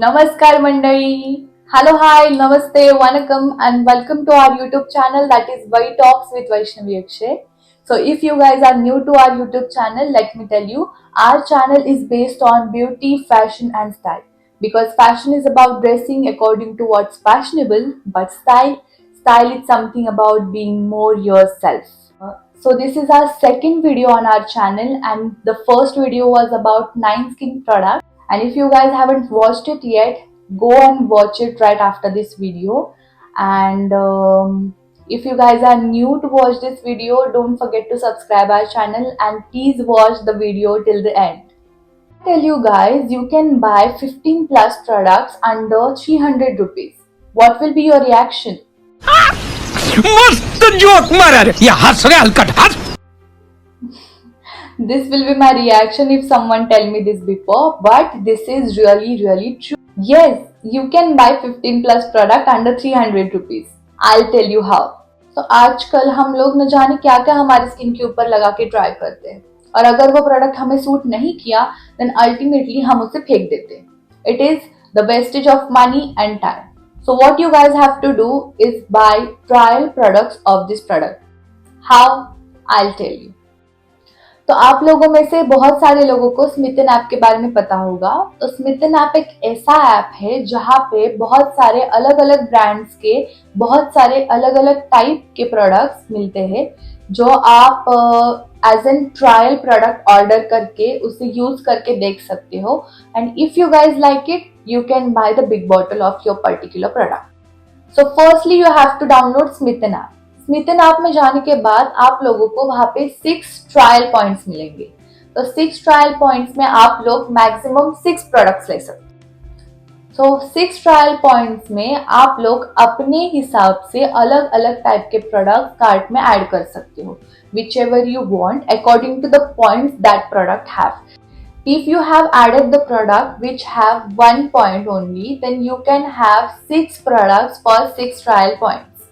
Namaskar Mandali. Hello, hi, namaste, vanakkam, and welcome to our YouTube channel that is Vai Talks with Vaishnavee Akshay. So, if you guys are new to our YouTube channel, let me tell you, our channel is based on beauty, fashion, and style. Because fashion is about dressing according to what's fashionable, but style is something about being more yourself. So this is our second video on our channel, and the first video was about 9 skin products. And if you guys haven't watched it yet, go and watch it right after this video. And if you guys are new to watch this video, don't forget to subscribe our channel and please watch the video till the end. I tell you guys, you can buy 15 plus products under 300 rupees. What will be your reaction? मस्त joke मारा रे या हंस रे हलकट हंस. This will be my reaction if someone tell me this before, but this is really true. Yes, you can buy 15 plus product under 300 rupees. I'll tell you how. So आजकल हम लोग न जाने क्या क्या हमारे स्किन के ऊपर लगा के ट्राई करते हैं, और अगर वो प्रोडक्ट हमें सूट नहीं किया देन अल्टीमेटली हम उसे फेंक देते हैं. It is the wastage of money and time. So what you guys have to do is buy trial products of this product. How? I'll tell you. तो आप लोगों में से बहुत सारे लोगों को स्मितन ऐप के बारे में पता होगा. तो स्मितन ऐप एक ऐसा ऐप है जहाँ पे बहुत सारे अलग अलग ब्रांड्स के बहुत सारे अलग अलग टाइप के प्रोडक्ट्स मिलते हैं जो आप as an trial product order करके उसे यूज करके देख सकते हो. And if you guys like it you can buy the big bottle of your particular product. So firstly you have to download Smytten app. Smytten app में जाने के बाद आप लोगों को वहाँ पे 6 ट्रायल पॉइंट्स मिलेंगे. तो 6 ट्रायल पॉइंट्स में आप लोग मैक्सिमम 6 प्रोडक्ट्स ले सकते हैं. So 6 ट्रायल पॉइंट्स में आप लोग अपने हिसाब से अलग अलग टाइप के प्रोडक्ट कार्ट में ऐड कर सकते हो, whichever you want according to the points that product have. If you have added the product which have 1 point only, then you can have 6 products for 6 trial points.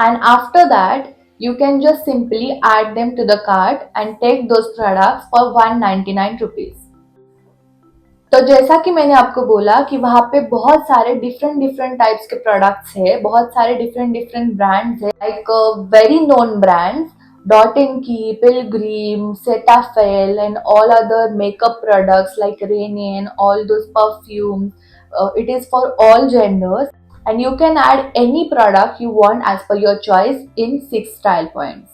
And after that, you can just simply add them to the cart and take those products for 199 rupees. तो जैसा कि मैंने आपको बोला कि वहाँ पे बहुत सारे डिफरेंट टाइप्स के प्रोडक्ट्स है, बहुत सारे डिफरेंट ब्रांड्स है, like very known brands Dot & Key, Pilgrim, Cetaphil, and all other makeup products like Rene and all those perfumes. It is for all genders, and you can add any product you want as per your choice in 6 trial points.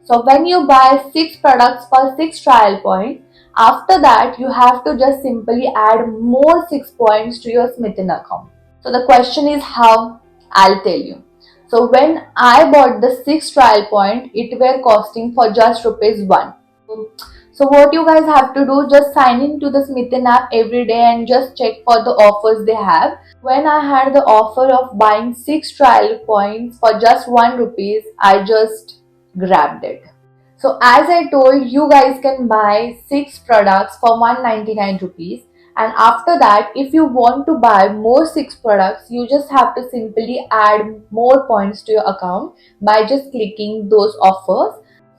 So when you buy 6 products for 6 trial points, after that you have to just simply add more 6 points to your Smytten account. So the question is how? I'll tell you. So when I bought the 6 trial point, it were costing for just rupees 1. So what you guys have to do, just sign in to the Smytten app every day and just check for the offers they have. When I had the offer of buying 6 trial points for just 1 rupees, I just grabbed it. So as I told, you guys can buy 6 products for 199 rupees. And after that, if you want to buy more 6 products, you just have to simply add more points to your account by just clicking those offers.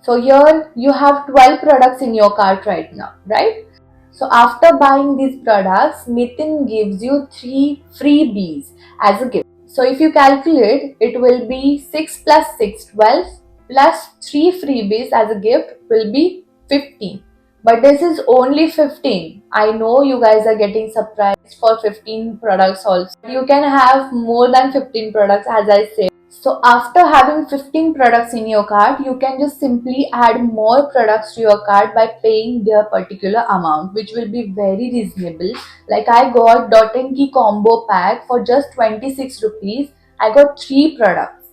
So here you have 12 products in your cart right now, right? So after buying these products, Smytten gives you 3 freebies as a gift. So if you calculate, it will be 6 plus 6, 12 plus 3 freebies as a gift will be 15. But this is only 15. I know you guys are getting surprised for 15 products also. You can have more than 15 products as I said. So after having 15 products in your cart, you can just simply add more products to your cart by paying their particular amount, which will be very reasonable. Like I got Dot & Key combo pack for just 26 rupees. I got 3 products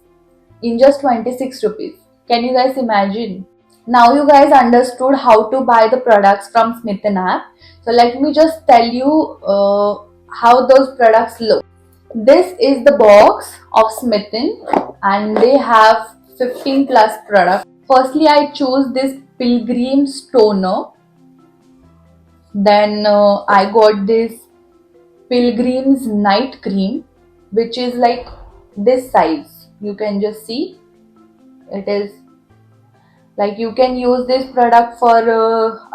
in just 26 rupees. Can you guys imagine? Now you guys understood how to buy the products from Smytten app. So let me just tell you how those products look. This is the box of Smytten and they have 15 plus products. Firstly, I chose this Pilgrim Toner. Then I got this Pilgrim's Night Cream, which is like this size. You can just see it is like you can use this product for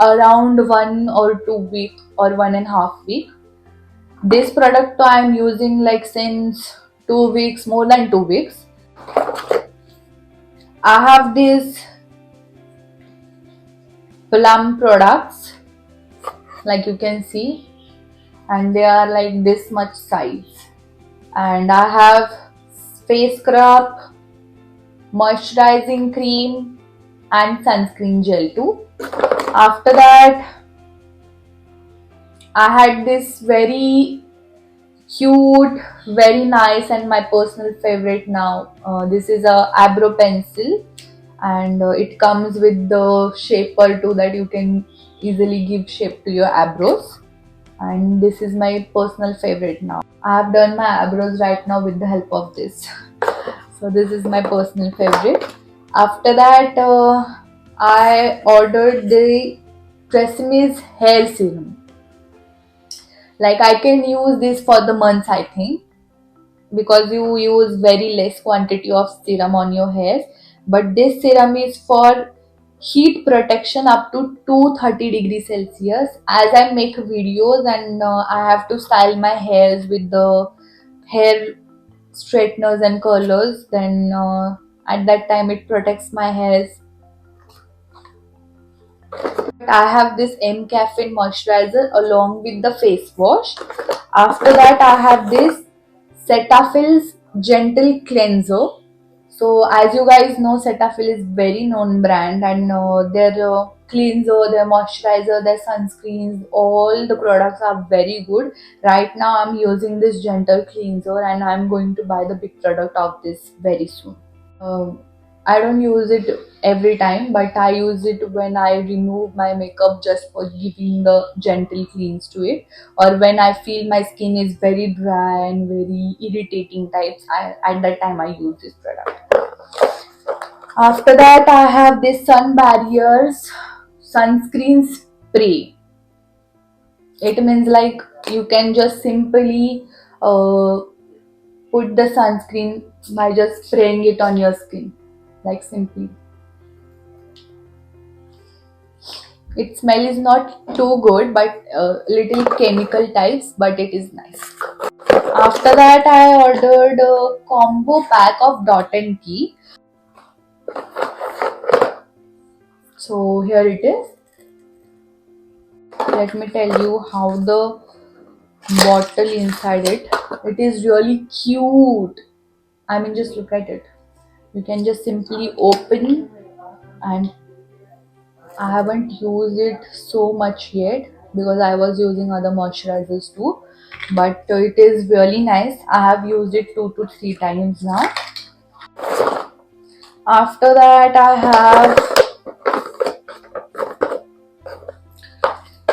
around 1 or 2 weeks or 1.5 weeks. This product I am using like since 2 weeks, more than 2 weeks. I have these plum products, like you can see, and they are like this much size. And I have face scrub, moisturizing cream, and sunscreen gel too. After that, I had this very cute, very nice, and my personal favorite now. This is a eyebrow pencil, and it comes with the shaper too, that you can easily give shape to your eyebrows. And this is my personal favorite now. I have done my eyebrows right now with the help of this. So this is my personal favorite. After that, I ordered the Treseme's hair serum. Like I can use this for the months, I think, because you use very less quantity of serum on your hairs. But this serum is for heat protection up to 230 degrees Celsius. As I make videos and I have to style my hairs with the hair straighteners and curlers, then at that time it protects my hairs. I have this M caffeine moisturizer along with the face wash. After that, I have this Cetaphil's gentle cleanser. So as you guys know, Cetaphil is very known brand, and their cleanser, their moisturizer, their sunscreens, all the products are very good. Right now I'm using this gentle cleanser, and I'm going to buy the big product of this very soon. Uh, I don't use it every time, but I use it when I remove my makeup, just for giving the gentle cleans to it, or when I feel my skin is very dry and very irritating types. At that time I use this product. After that, I have this sun barriers sunscreen spray. It means like you can just simply put the sunscreen by just spraying it on your skin, like simply. Its smell is not too good, but little chemical types, but it is nice. After that, I ordered a combo pack of Dot and Key. So here it is. Let me tell you how the bottle inside it. It is really cute. I mean, just look at it. You can just simply open, and I haven't used it so much yet because I was using other moisturizers too. But it is really nice. I have used it 2 to 3 times now. After that, I have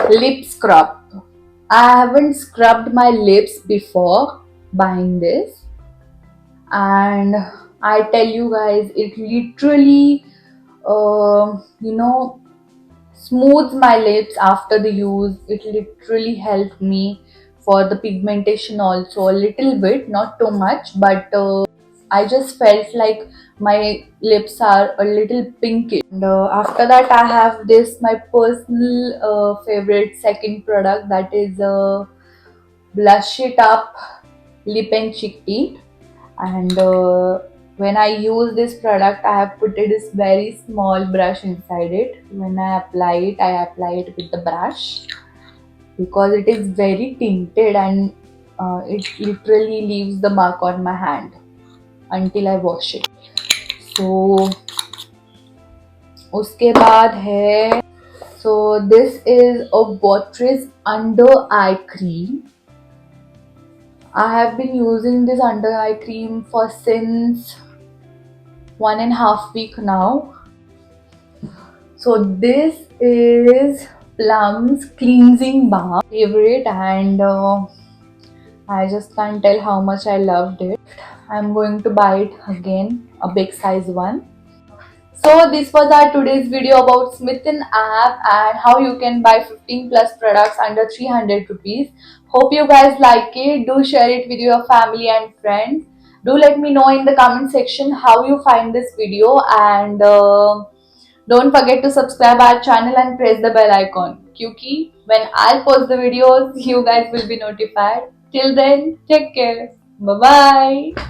lip scrub. I haven't scrubbed my lips before buying this, and I tell you guys, it literally, you know, smooths my lips after the use. It literally helped me for the pigmentation also, a little bit, not too much, but I just felt like my lips are a little pinkish. And after that, I have this my personal favorite second product, that is Blush It Up Lip and Cheek Tint. And when I use this product, I have put this very small brush inside it. When I apply it with the brush, because it is very tinted, and it literally leaves the mark on my hand until I wash it. So उसके बाद है, so this is a Botrice under eye cream. I have been using this under eye cream for since 1.5 weeks now. So this is Plum's cleansing balm favorite, and I just can't tell how much I loved it. I'm going to buy it again, a big size one. So this was our today's video about Smytten app and how you can buy 15 plus products under 300 rupees. Hope you guys like it. Do share it with your family and friends. Do let me know in the comment section how you find this video, and don't forget to subscribe our channel and press the bell icon. Kyuki when I'll post the videos, you guys will be notified. Till then, take care. Bye bye.